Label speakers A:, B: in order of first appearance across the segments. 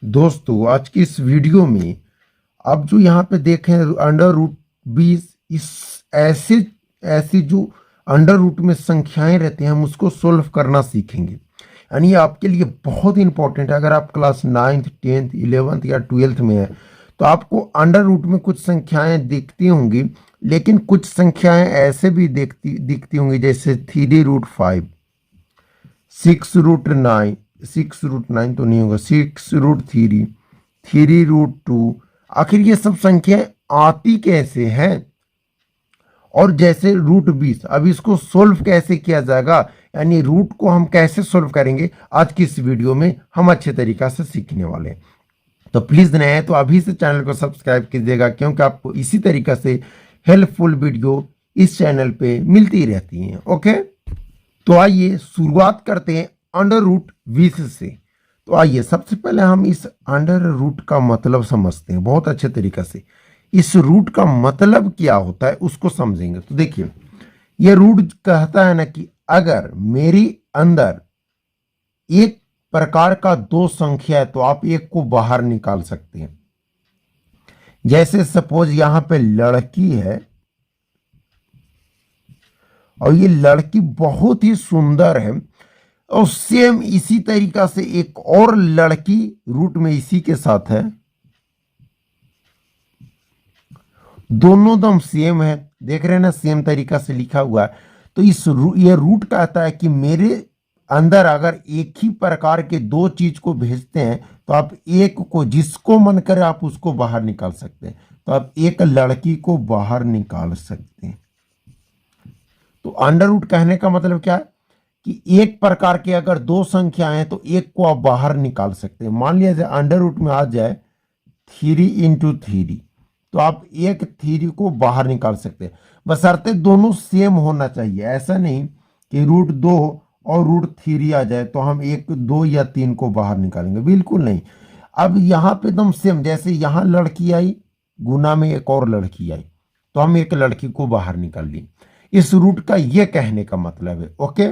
A: दोस्तों आज की इस वीडियो में आप जो यहाँ पे देखें अंडर रूट 20 इस ऐसे ऐसी जो अंडर रूट में संख्याएं रहती हैं हम उसको सोल्व करना सीखेंगे। यानी ये आपके लिए बहुत इंपॉर्टेंट है। अगर आप क्लास 9th 10th 11th या 12th में है तो आपको अंडर रूट में कुछ संख्याएं दिखती होंगी, लेकिन कुछ संख्याएं ऐसे भी दिखती होंगी जैसे 3√5, 6√9, 6√9 तो नहीं होगा, 6√3, 3√2। आखिर ये सब संख्याएं आती कैसे हैं? और जैसे √20, अब इसको सोल्व कैसे किया जाएगा, यानी रूट को हम कैसे सोल्व करेंगे, आज की इस वीडियो में हम अच्छे तरीका से सीखने वाले हैं। तो प्लीज नए हैं तो अभी से चैनल को सब्सक्राइब कीजिएगा, क्योंकि आपको इसी तरीका से हेल्पफुल वीडियो इस चैनल पे मिलती रहती हैं। ओके, तो आइए शुरुआत करते हैं अंडर रूट 20 से। तो आइए सबसे पहले हम इस अंडर रूट का मतलब समझते हैं बहुत अच्छे तरीके से। इस रूट का मतलब क्या होता है उसको समझेंगे। तो देखिए, यह रूट कहता है ना कि अगर मेरी अंदर एक प्रकार का दो संख्या है तो आप एक को बाहर निकाल सकते हैं। जैसे सपोज यहां पे लड़की है और ये लड़की बहुत ही सुंदर है, और सेम इसी तरीका से एक और लड़की रूट में इसी के साथ है, दोनों दम सेम है। देख रहे हैं ना, सेम तरीका से लिखा हुआ है। तो ये रूट कहता है कि मेरे अंदर अगर एक ही प्रकार के दो चीज को भेजते हैं तो आप एक को जिसको मन करे आप उसको बाहर निकाल सकते हैं। तो आप एक लड़की को बाहर निकाल सकते हैं। तो अंडर रूट कहने का मतलब क्या है कि एक प्रकार के अगर दो संख्याएं हैं तो एक को आप बाहर निकाल सकते हैं। मान लिया अंडर रूट में आ जाए 3 × 3, तो आप एक 3 को बाहर निकाल सकते हैं, बशर्ते दोनों सेम होना चाहिए। ऐसा नहीं कि √2 और √3 आ जाए तो हम एक 2 या 3 को बाहर निकालेंगे, बिल्कुल नहीं। अब यहां पे एकदम सेम, जैसे यहां लड़की आई गुना में एक और लड़की आई तो हम एक लड़की को बाहर निकाल लिए। इस रूट का यह कहने का मतलब है। ओके,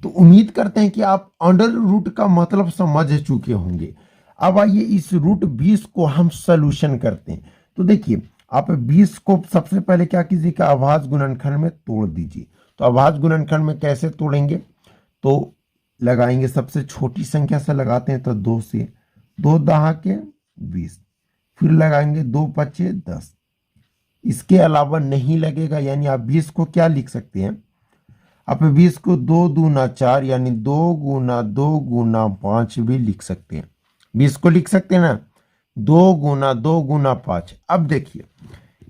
A: तो उम्मीद करते हैं कि आप अंडर रूट का मतलब समझ चुके होंगे। अब आइए इस √20 को हम सॉल्यूशन करते हैं। तो देखिए, आप 20 को सबसे पहले क्या कीजिएगा, अभाज्य गुणनखंड में तोड़ दीजिए। तो अभाज्य गुणनखंड में कैसे तोड़ेंगे, तो लगाएंगे सबसे छोटी संख्या से लगाते हैं तो 2 से, 2 दहा के 20, फिर लगाएंगे 2 पचे 10। इसके अलावा नहीं लगेगा, यानी आप 20 को क्या लिख सकते हैं, आप 20 को 2 दूना 4 यानी 2 गुना 2 गुना 5 भी लिख सकते हैं। 20 को लिख सकते हैं ना, 2 गुना 2 गुना 5। अब देखिए,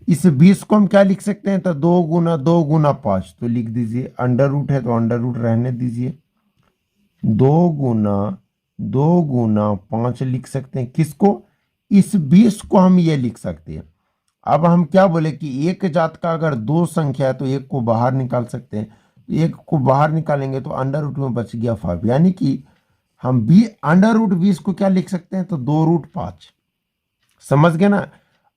A: इस 20 को हम क्या लिख सकते हैं, तो 2 गुना 2 गुना 5 तो लिख दीजिए। अंडर रूट है तो अंडर रूट रहने दीजिए। 2 गुना 2 गुना 5 लिख सकते हैं। किसको, इस 20 को हम ये लिख सकते हैं। अब हम क्या बोले कि एक जात का अगर दो संख्या है तो एक को बाहर निकाल सकते हैं। एक को बाहर निकालेंगे तो अंडर रूट में बच गया 5, यानी कि हम भी अंडर रूट 20 को क्या लिख सकते हैं, तो 2√5। समझ गए ना,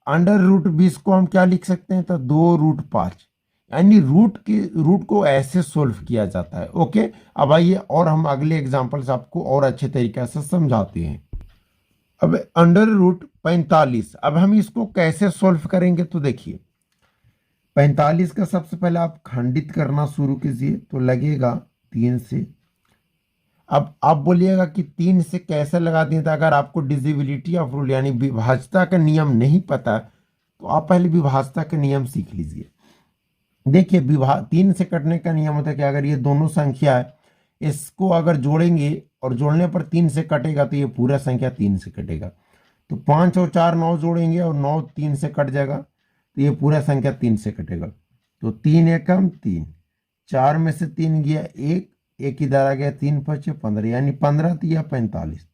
A: अंडर रूट 20 को हम क्या लिख सकते हैं, तो 2√5। यानी रूट को ऐसे सोल्व किया जाता है। ओके, अब आइए और हम अगले एग्जाम्पल से आपको और अच्छे तरीके से समझाते हैं। अब अंडर रूट 45, अब हम इसको कैसे सोल्व करेंगे, तो देखिए 45 का सबसे पहले आप खंडित करना शुरू कीजिए तो लगेगा 3 से। अब आप बोलिएगा कि 3 से कैसे लगा दिए, तो अगर आपको डिविजिबिलिटी ऑफ रूल यानी विभाज्यता का नियम नहीं पता तो आप पहले विभाज्यता का नियम सीख लीजिए। देखिए, 3 से कटने का नियम होता है कि अगर ये दोनों संख्या है, इसको अगर जोड़ेंगे और जोड़ने पर 3 से कटेगा तो ये पूरा संख्या 3 से कटेगा। तो 5 और 4 9 जोड़ेंगे और 9 3 से कट जाएगा तो ये पूरा संख्या 3 से कटेगा। तो 3 एकम 3, 4 में से 3 गया 1, एक इधर आ गया, 3 पचे 15 यानी 15 दिया 45,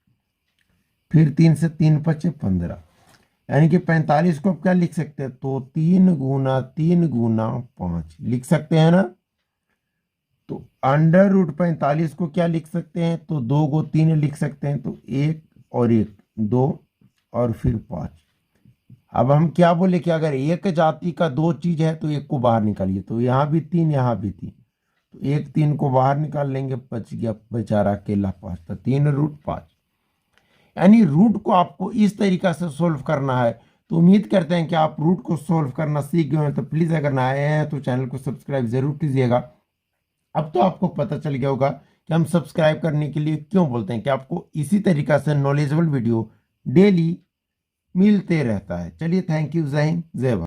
A: फिर 3 से 3 पचे 15, यानी कि 45 को आप क्या लिख सकते हैं, तो 3 गुना 3 गुना 5 लिख सकते हैं ना। तो अंडर रूट 45 को क्या लिख सकते हैं, तो 2 को 3 लिख सकते हैं, तो 1 और 1 2 और फिर 5। अब हम क्या बोले कि अगर एक जाति का दो चीज है तो एक को बाहर निकालिए। तो यहाँ भी 3 यहाँ भी 3, तो 1 3 को बाहर निकाल लेंगे, बच गया बेचारा अकेला 5, तो 3√5। यानी रूट को आपको इस तरीका से सोल्व करना है। तो उम्मीद करते हैं कि आप रूट को सोल्व करना सीख गए हैं। तो प्लीज़ अगर नए हैं तो चैनल को सब्सक्राइब जरूर कीजिएगा। अब तो आपको पता चल गया होगा कि हम सब्सक्राइब करने के लिए क्यों बोलते हैं, कि आपको इसी तरीका से नॉलेजेबल वीडियो डेली मिलते रहता है। चलिए, थैंक यू, जय हिंद, जय भारत।